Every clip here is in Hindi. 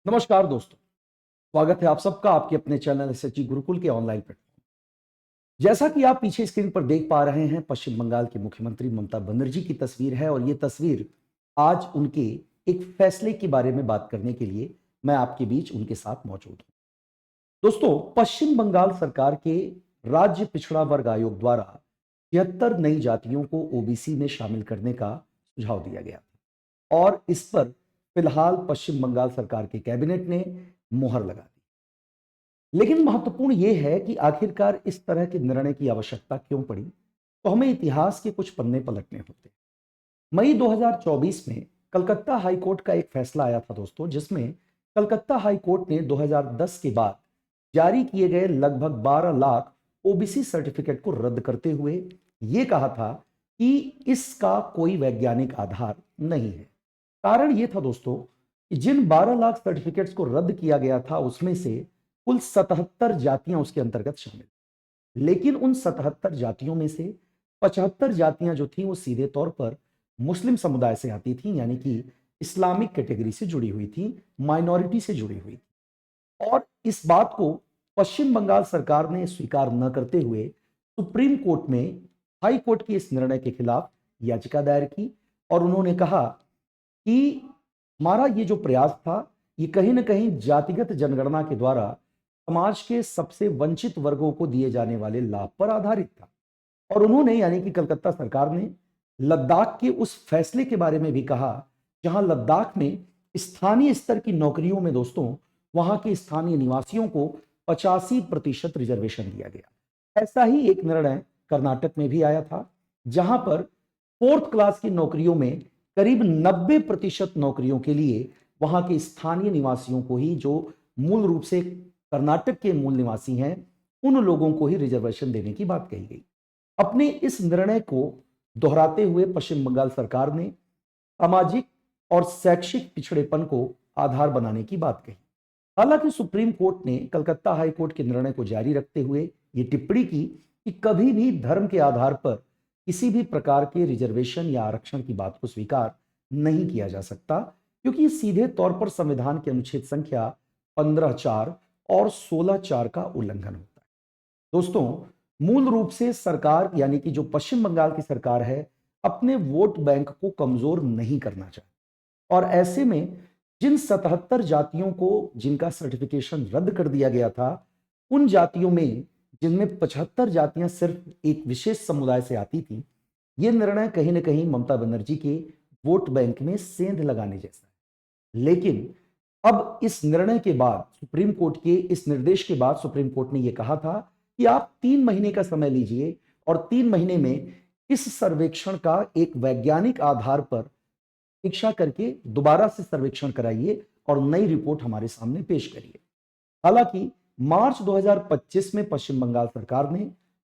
नमस्कार दोस्तों, स्वागत है आप सबका आपके अपने चैनल एसएचजी गुरुकुल के ऑनलाइन प्लेटफॉर्म। जैसा कि आप पीछे स्क्रीन पर देख पा रहे हैं, पश्चिम बंगाल की मुख्यमंत्री ममता बनर्जी की तस्वीर है और ये तस्वीर आज उनके एक फैसले के बारे में बात करने के लिए मैं आपके बीच उनके साथ मौजूद हूं। दोस्तों, पश्चिम बंगाल सरकार के राज्य पिछड़ा वर्ग आयोग द्वारा 76 नई जातियों को ओबीसी में शामिल करने का सुझाव दिया गया था और इस पर फिलहाल पश्चिम बंगाल सरकार के कैबिनेट ने मुहर लगा दी। लेकिन महत्वपूर्ण यह है कि आखिरकार इस तरह के निर्णय की आवश्यकता क्यों पड़ी। तो हमें इतिहास के कुछ पन्ने पलटने होते हैं। मई 2024 में कलकत्ता हाई कोर्ट का एक फैसला आया था दोस्तों, जिसमें कलकत्ता हाई कोर्ट ने 2010 के बाद जारी किए गए लगभग 12 लाख ओबीसी सर्टिफिकेट को रद्द करते हुए यह कहा था कि इसका कोई वैज्ञानिक आधार नहीं है। कारण यह था दोस्तों कि जिन 12 लाख सर्टिफिकेट्स को रद्द किया गया था उसमें से कुल 77 जातियां उसके अंतर्गत शामिल, लेकिन उन 77 जातियों में से 75 जातियां जो थी वो सीधे तौर पर मुस्लिम समुदाय से आती थी, यानी कि इस्लामिक कैटेगरी से जुड़ी हुई थी, माइनॉरिटी से जुड़ी हुई थी। और इस बात को पश्चिम बंगाल सरकार ने स्वीकार न करते हुए सुप्रीम कोर्ट में हाई कोर्ट के इस निर्णय के खिलाफ याचिका दायर की और उन्होंने कहा कि हमारा ये जो प्रयास था ये कहीं ना कहीं जातिगत जनगणना के द्वारा समाज के सबसे वंचित वर्गों को दिए जाने वाले लाभ पर आधारित था। और उन्होंने यानी कि कलकत्ता सरकार ने लद्दाख के उस फैसले के बारे में भी कहा जहां लद्दाख में स्थानीय स्तर की नौकरियों में दोस्तों वहां के स्थानीय निवासियों को 85% रिजर्वेशन दिया गया। ऐसा ही एक निर्णय कर्नाटक में भी आया था, जहां पर 4th क्लास की नौकरियों में करीब 90% नौकरियों के लिए वहां के स्थानीय निवासियों को ही, जो मूल रूप से कर्नाटक के मूल निवासी हैं, उन लोगों को ही रिजर्वेशन देने की बात कही गई। अपने इस निर्णय को दोहराते हुए पश्चिम बंगाल सरकार ने सामाजिक और शैक्षिक पिछड़ेपन को आधार बनाने की बात कही। हालांकि सुप्रीम कोर्ट ने कलकत्ता हाई कोर्ट के निर्णय को जारी रखते हुए ये टिप्पणी की कि कभी भी धर्म के आधार पर किसी भी प्रकार के रिजर्वेशन या आरक्षण की बात को स्वीकार नहीं किया जा सकता, क्योंकि ये सीधे तौर पर संविधान के अनुच्छेद संख्या 15(4) और 16(4) का उल्लंघन होता है। दोस्तों, मूल रूप से सरकार यानी कि जो पश्चिम बंगाल की सरकार है, अपने वोट बैंक को कमजोर नहीं करना चाहती और ऐसे में जिन 77 जातियों को जिनका सर्टिफिकेशन रद्द कर दिया गया था, उन जातियों में जिनमें 75 जातियां सिर्फ एक विशेष समुदाय से आती थी, यह निर्णय कहीं ना कहीं ममता बनर्जी के वोट बैंक में सेंध लगाने जैसा है। लेकिन अब इस निर्णय के बाद, सुप्रीम कोर्ट के इस निर्देश के बाद, सुप्रीम कोर्ट ने यह कहा था कि आप 3 महीने का समय लीजिए और 3 महीने में इस सर्वेक्षण का एक वैज्ञानिक आधार पर समीक्षा करके दोबारा से सर्वेक्षण कराइए और नई रिपोर्ट हमारे सामने पेश करिए। हालांकि मार्च 2025 में पश्चिम बंगाल सरकार ने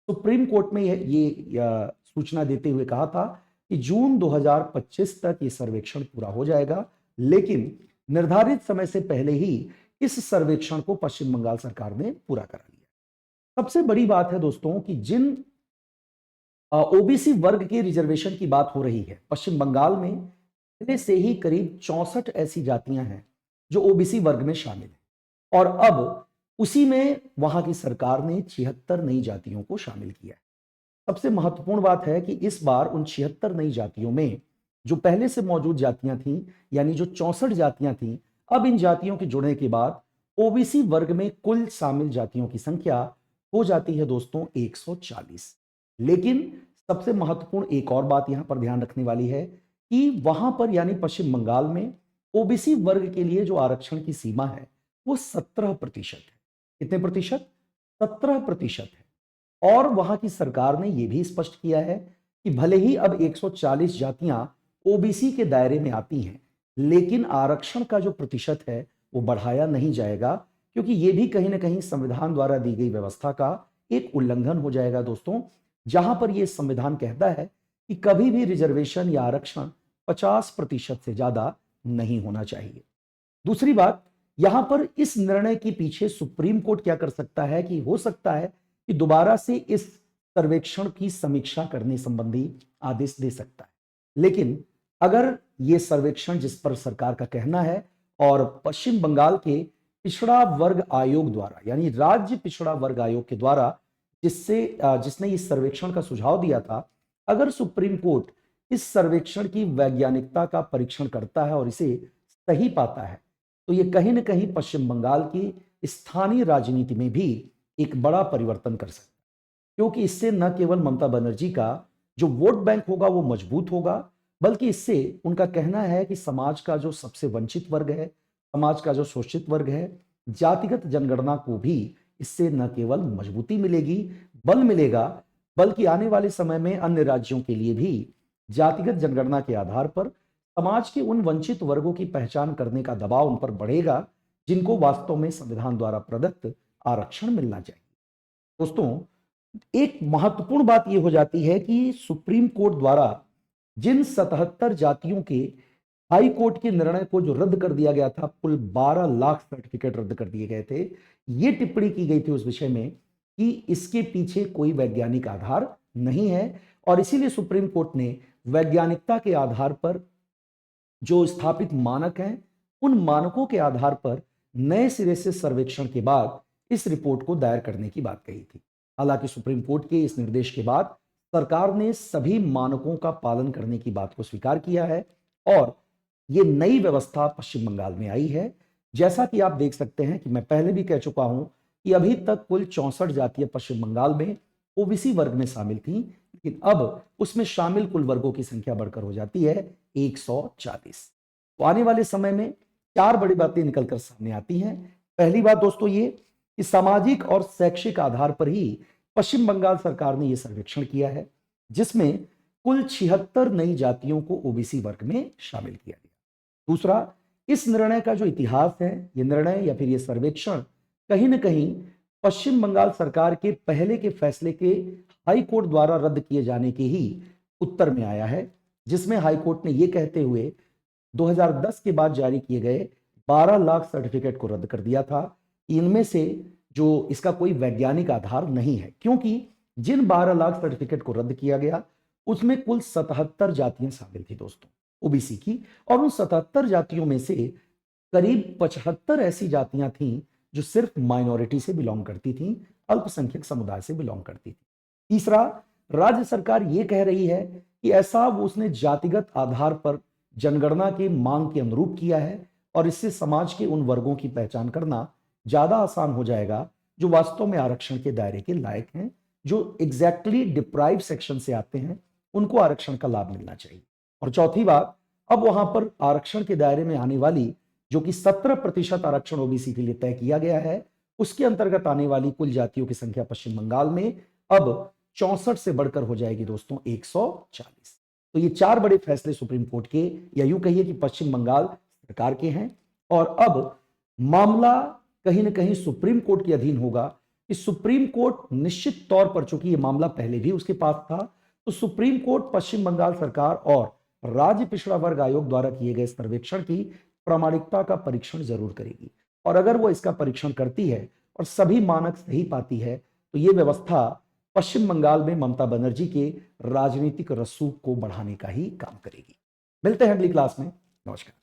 सुप्रीम कोर्ट में ये सूचना देते हुए कहा था कि जून 2025 तक ये सर्वेक्षण पूरा हो जाएगा, लेकिन निर्धारित समय से पहले ही इस सर्वेक्षण को पश्चिम बंगाल सरकार ने पूरा करा लिया। सबसे बड़ी बात है दोस्तों कि जिन ओबीसी वर्ग के रिजर्वेशन की बात हो रही है, पश्चिम बंगाल में पहले से ही करीब 64 ऐसी जातियां हैं जो ओबीसी वर्ग में शामिल है और अब उसी में वहां की सरकार ने 76 नई जातियों को शामिल किया है। सबसे महत्वपूर्ण बात है कि इस बार उन 76 नई जातियों में जो पहले से मौजूद जातियां थीं, यानी जो 64 जातियां थीं, अब इन जातियों के जुड़ने के बाद ओबीसी वर्ग में कुल शामिल जातियों की संख्या हो जाती है दोस्तों 140। लेकिन सबसे महत्वपूर्ण एक और बात यहां पर ध्यान रखने वाली है कि वहां पर यानी पश्चिम बंगाल में ओबीसी वर्ग के लिए जो आरक्षण की सीमा है वो 17% है। कितने प्रतिशत? 17% है। और वहां की सरकार ने यह भी स्पष्ट किया है कि भले ही अब 140 जातियां ओबीसी के दायरे में आती हैं, लेकिन आरक्षण का जो प्रतिशत है वो बढ़ाया नहीं जाएगा, क्योंकि यह भी कहीं ना कहीं संविधान द्वारा दी गई व्यवस्था का एक उल्लंघन हो जाएगा दोस्तों, जहां पर यह संविधान कहता है कि कभी भी रिजर्वेशन या आरक्षण 50% से ज्यादा नहीं होना चाहिए। दूसरी बात, यहां पर इस निर्णय के पीछे सुप्रीम कोर्ट क्या कर सकता है कि हो सकता है कि दोबारा से इस सर्वेक्षण की समीक्षा करने संबंधी आदेश दे सकता है। लेकिन अगर यह सर्वेक्षण जिस पर सरकार का कहना है और पश्चिम बंगाल के पिछड़ा वर्ग आयोग द्वारा, यानी राज्य पिछड़ा वर्ग आयोग के द्वारा जिसने इस सर्वेक्षण का सुझाव दिया था, अगर सुप्रीम कोर्ट इस सर्वेक्षण की वैज्ञानिकता का परीक्षण करता है और इसे सही पाता है, तो ये कहीं ना कहीं पश्चिम बंगाल की स्थानीय राजनीति में भी एक बड़ा परिवर्तन कर सकता है, क्योंकि इससे न केवल ममता बनर्जी का जो वोट बैंक होगा वो मजबूत होगा, बल्कि इससे उनका कहना है कि समाज का जो सबसे वंचित वर्ग है, समाज का जो शोषित वर्ग है, जातिगत जनगणना को भी इससे न केवल मजबूती मिलेगी, बल मिलेगा, बल्कि आने वाले समय में अन्य राज्यों के लिए भी जातिगत जनगणना के आधार पर समाज के उन वंचित वर्गों की पहचान करने का दबाव उन पर बढ़ेगा जिनको वास्तव में संविधान द्वारा प्रदत्त आरक्षण मिलना चाहिए। दोस्तों, एक महत्वपूर्ण बात यह हो जाती है कि सुप्रीम कोर्ट द्वारा जिन 77 जातियों के हाई कोर्ट के निर्णय को जो रद्द कर दिया गया था, कुल 12 लाख सर्टिफिकेट रद्द कर दिए गए थे, ये टिप्पणी की गई थी उस विषय में कि इसके पीछे कोई वैज्ञानिक आधार नहीं है, और इसीलिए सुप्रीम कोर्ट ने वैज्ञानिकता के आधार पर जो स्थापित मानक हैं, उन मानकों के आधार पर नए सिरे से सर्वेक्षण के बाद इस रिपोर्ट को दायर करने की बात कही थी। हालांकि सुप्रीम कोर्ट के इस निर्देश के बाद सरकार ने सभी मानकों का पालन करने की बात को स्वीकार किया है और ये नई व्यवस्था पश्चिम बंगाल में आई है। जैसा कि आप देख सकते हैं कि मैं पहले भी कह चुका हूं कि अभी तक कुल 64 जातियां पश्चिम बंगाल में ओबीसी वर्ग में शामिल थी, लेकिन अब उसमें शामिल कुल वर्गों की संख्या बढ़कर हो जाती है 140। तो आने वाले समय में 4 बड़ी बातें निकलकर सामने आती हैं। पहली बात दोस्तों ये कि सामाजिक और शैक्षिक आधार पर ही पश्चिम बंगाल सरकार ने यह सर्वेक्षण किया है, जिसमें कुल 76 नई जातियों को ओबीसी वर्ग में शामिल किया गया। दूसरा, इस निर्णय का जो इतिहास है, ये निर्णय या फिर ये सर्वेक्षण कहीं ना कहीं पश्चिम बंगाल सरकार के पहले के फैसले के हाई कोर्ट द्वारा रद्द किए जाने के ही उत्तर में आया है, जिसमें हाई कोर्ट ने यह कहते हुए 2010 के बाद जारी किए गए 12 लाख सर्टिफिकेट को रद्द कर दिया था। इनमें से जो इसका कोई वैज्ञानिक आधार नहीं है, क्योंकि जिन 12 लाख सर्टिफिकेट को रद्द किया गया उसमें कुल 77 जातियां शामिल थी दोस्तों ओबीसी की, और उन 77 जातियों में से करीब 75 ऐसी जातियां थीं जो सिर्फ माइनॉरिटी से बिलोंग करती थीं, अल्पसंख्यक समुदाय से बिलोंग करती थी। तीसरा, राज्य सरकार यह कह रही है कि ऐसा वो उसने जातिगत आधार पर जनगणना के मांग के अनुरूप किया है और इससे समाज के उन वर्गों की पहचान करना ज्यादा आसान हो जाएगा जो वास्तव में आरक्षण के दायरे के लायक हैं, जो एग्जैक्टली डिप्राइव सेक्शन से आते हैं, उनको आरक्षण का लाभ मिलना चाहिए। और चौथी बात, अब वहां पर आरक्षण के दायरे में आने वाली जो कि 17% आरक्षण ओबीसी के लिए तय किया गया है, उसके अंतर्गत आने वाली कुल जातियों की संख्या पश्चिम बंगाल में अब 64 से बढ़कर हो जाएगी दोस्तों 140। तो ये 4 बड़े फैसले सुप्रीम कोर्ट के, या यूं कहिए कि पश्चिम बंगाल सरकार के हैं, और अब मामला कहीं ना कहीं सुप्रीम कोर्ट के अधीन होगा कि सुप्रीम कोर्ट निश्चित तौर पर, चूंकि यह मामला पहले भी उसके पास था, तो सुप्रीम कोर्ट पश्चिम बंगाल सरकार और राज्य पिछड़ा वर्ग आयोग द्वारा किए गए सर्वेक्षण की प्रामाणिकता का परीक्षण जरूर करेगी, और अगर वो इसका परीक्षण करती है और सभी मानक सही पाती है तो ये व्यवस्था पश्चिम बंगाल में ममता बनर्जी के राजनीतिक रसूख को बढ़ाने का ही काम करेगी। मिलते हैं अगली क्लास में। नमस्कार।